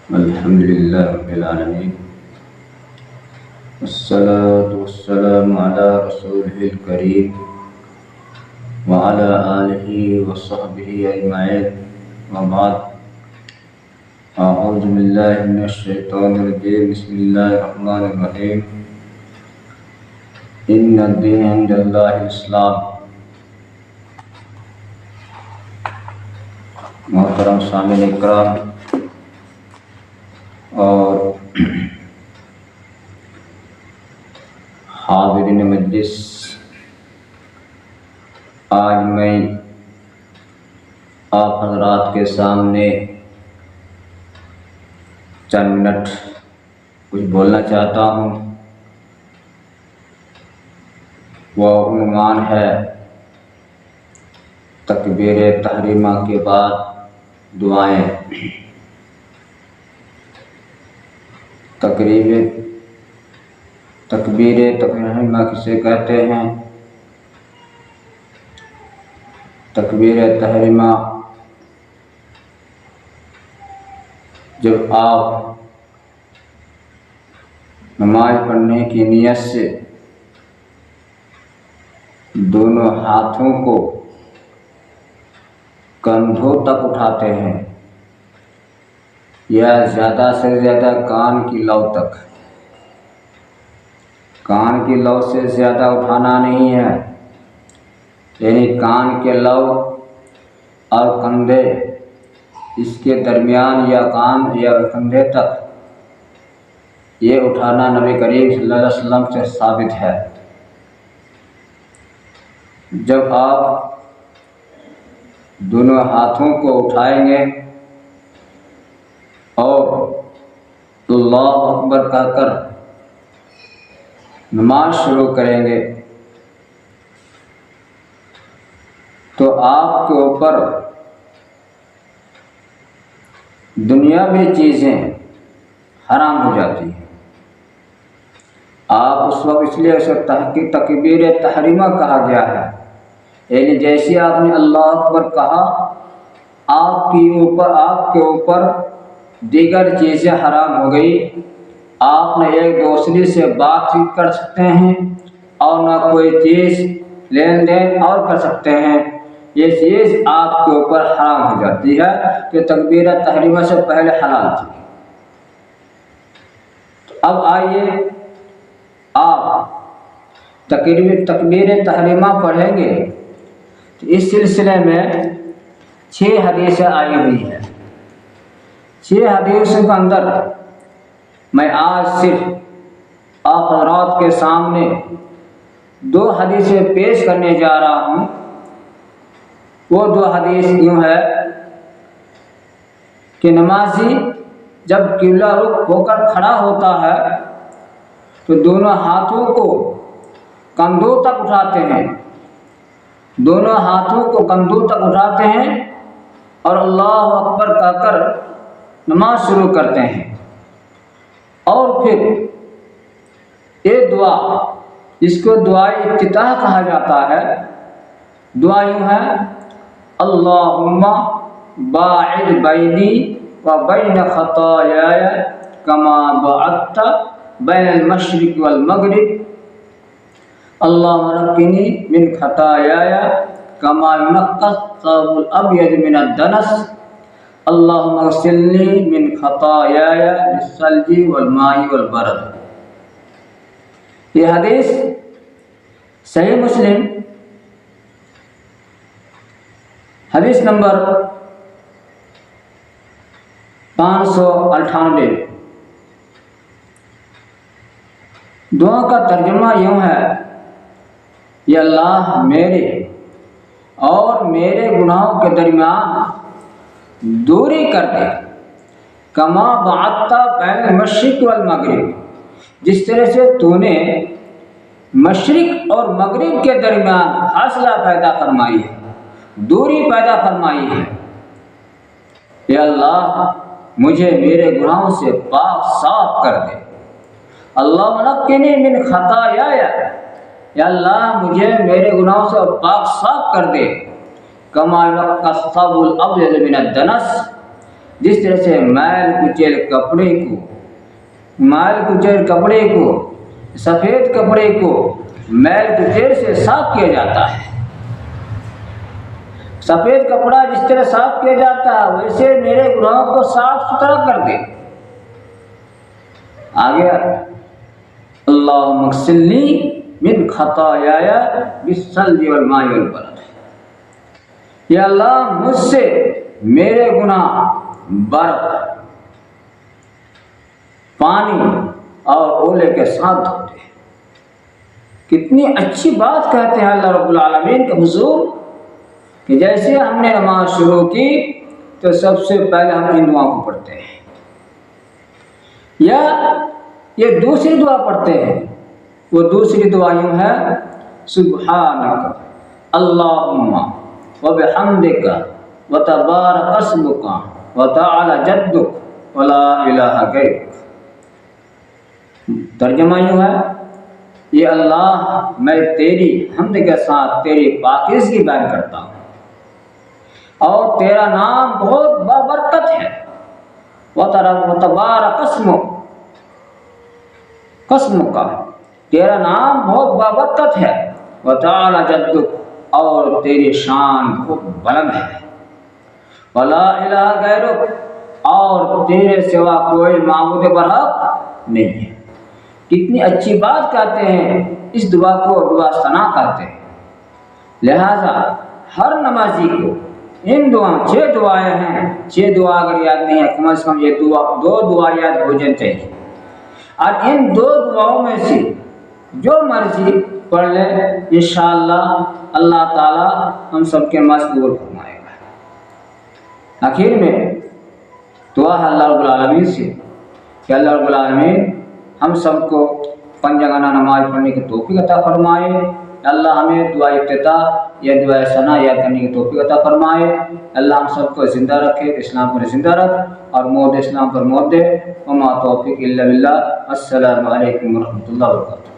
الحمد لله رب العالمين، والصلاة والسلام على رسوله الكريم وعلى آله وصحبه أجمعين، وبعد. أعوذ بالله من الشيطان الرجيم. بسم الله الرحمن الرحيم. إن الدين عند الله الإسلام. محترم سامعین اکرام اور حاضرین مجلس، آج میں آپ حضرات کے سامنے چند منٹ کچھ بولنا چاہتا ہوں. وہ عنوان ہے تکبیر تحریمہ کے بعد دعائیں. تکبیر تحریمہ کسے کہتے ہیں؟ تکبیر تحریمہ جب آپ نماز پڑھنے کی نیت سے دونوں ہاتھوں کو کندھوں تک اٹھاتے ہیں یا زیادہ سے زیادہ کان کی لو تک. کان کی لو سے زیادہ اٹھانا نہیں ہے، یعنی کان کے لو اور کندھے اس کے درمیان یا کان یا کندھے تک یہ اٹھانا نبی کریم صلی اللہ علیہ وسلم سے ثابت ہے. جب آپ دونوں ہاتھوں کو اٹھائیں گے اور اللہ اکبر کہہ کر نماز شروع کریں گے تو آپ کے اوپر دنیاوی چیزیں حرام ہو جاتی ہیں. آپ اس وقت اس لیے اسے تکبیر تحریمہ کہا گیا ہے، یعنی جیسے آپ نے اللہ اکبر کہا آپ کے اوپر دیگر چیزیں حرام ہو گئی. آپ نہ ایک دوسرے سے بات چیت کر سکتے ہیں اور نہ کوئی چیز لین دین اور کر سکتے ہیں. یہ چیز آپ کے اوپر حرام ہو جاتی ہے کہ تکبیر تحریمہ سے پہلے حلال تھی. تو اب آئیے آپ تکبیر تحریمہ پڑھیں گے تو اس سلسلے میں 6 حدیثیں آئی ہوئی ہیں. 6 حدیثوں کے اندر میں آج صرف آپ حضرات کے سامنے 2 حدیثیں پیش کرنے جا رہا ہوں. وہ 2 حدیث یوں ہے کہ نمازی جب قبلہ رخ ہو کر کھڑا ہوتا ہے تو دونوں ہاتھوں کو کندھوں تک اٹھاتے ہیں، دونوں ہاتھوں کو کندھوں تک اٹھاتے ہیں اور اللہ اکبر کہہ کر نماز شروع کرتے ہیں. اور پھر یہ دعا جس کو دعائے افتتاح کہا جاتا ہے، دعا یوں ہے: اللہم باعد بینی و بین خطایای کما باعدت بین المشرق والمغرب، اللہم نقنی من خطایای کما ینقی الثوب الابیض من الدنس، اللہم اغسلنی من خطایای بالثلج والماء والبرد. یہ حدیث صحیح مسلم حدیث نمبر 598. دعا کا ترجمہ یوں ہے: یا اللہ میرے اور میرے گناہوں کے درمیان دوری کر دے، کما بعدت بین المشرق والمغرب، جس طرح سے تو نے مشرق اور مغرب کے درمیان فاصلہ پیدا فرمائی ہے، دوری پیدا فرمائی ہے. یا اللہ مجھے میرے گناہوں سے پاک صاف کر دے. اللہم نقنی من خطایای، یا اللہ مجھے میرے گناہوں سے پاک صاف کر دے. کما ینقی الثوب الابیض من الدنس، جس طرح سے میل کچیل کپڑے کو سفید کپڑے کو میل کچیل سے صاف کیا جاتا ہے، سفید کپڑا جس طرح صاف کیا جاتا ہے ویسے میرے گناہوں کو صاف ستھرا کر دے۔ آگے اللہم اغسلنی من خطایای بالثلج والماء والبرد، یا اللہ مجھ سے میرے گناہ برف، پانی اور اولے کے ساتھ دھوتے ہیں۔ کتنی اچھی بات کہتے ہیں اللہ رب العالمین کے حضور کہ جیسے ہم نے نماز شروع کی تو سب سے پہلے ہم ان دعاؤں کو پڑھتے ہیں، یا یہ دوسری دعا پڑھتے ہیں۔ وہ دوسری دعا یوں ہے سبحانک اللہم وبحمدک وتبارک اسمک وتعالی جدک ولا الہ غیرک۔ ترجمہ یوں ہے، یہ اللہ میں تیری حمد کے ساتھ تیری پاکیزگی بیان کرتا ہوں اور تیرا نام بہت بابرکت ہے، وتبارک اسمک، تیرا نام بہت بابرکت ہے، وتعالی جدک، اور تیری شان بہت بلند ہے، ولا الہ غیرک، اور تیرے سوا کوئی معبود برحق نہیں ہے۔ کتنی اچھی بات کہتے ہیں، اس دعا کو دعا ثنا کہتے ہیں۔ لہذا ہر نمازی کو ان دعاؤں 6 دعائیں ہیں، 6 دعا اگر یاد نہیں ہے کم از کم یہ 2 دعا یاد ہو جانا چاہیے، اور ان 2 دعاؤں میں سے جو مرضی پڑھ لے انشاءاللہ اللہ تعالی ہم سب کے نماز قبول فرمائے گا۔ آخر میں دعا ہے اللہ رب العالمین سے کہ اللہ رب العالمین ہم سب کو 5 جگانہ نماز پڑھنے کی توفیق عطا فرمائے۔ اللہ ہمیں دعا افتتاح یا دعا ثنا یاد کرنے کی توفیق عطا فرمائے۔ اللہ ہم سب کو زندہ رکھے، اسلام پر زندہ رکھ اور موت اسلام پر موت دے۔ وما توفیق الا باللہ۔ السلام علیکم ورحمۃ اللہ وبرکاتہ۔